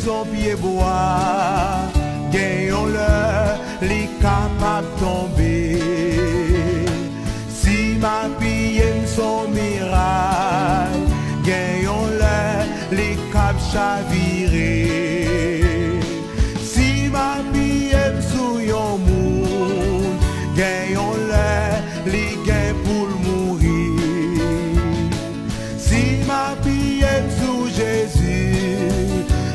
Son pied bois, gagnons-le, les capables tomber. Si ma pied son miracle, gagnons-le, les capables chavirer. Si ma pied sous yon monde, gagnons-le, les gains pour mourir. Si ma pied sous Jésus,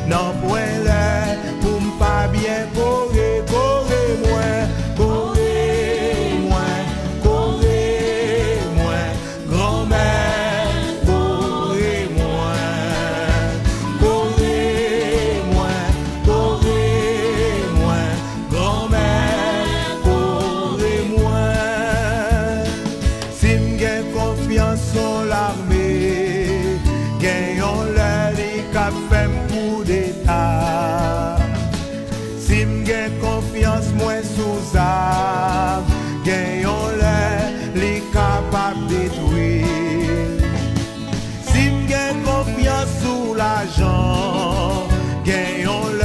non point là pour m'pas bien correr, correr moins, correr moins, correr moins, grand-mère, correr moins, correr moins, correr moins, grand-mère, correr moins. Si m'gain confiance en l'armée, gagnons-le les cap femme pour d'État. Si m'gain confiance moins sous âme, gagnons-le les capables détruire. Si m'gain confiance sous l'argent, gagnons-le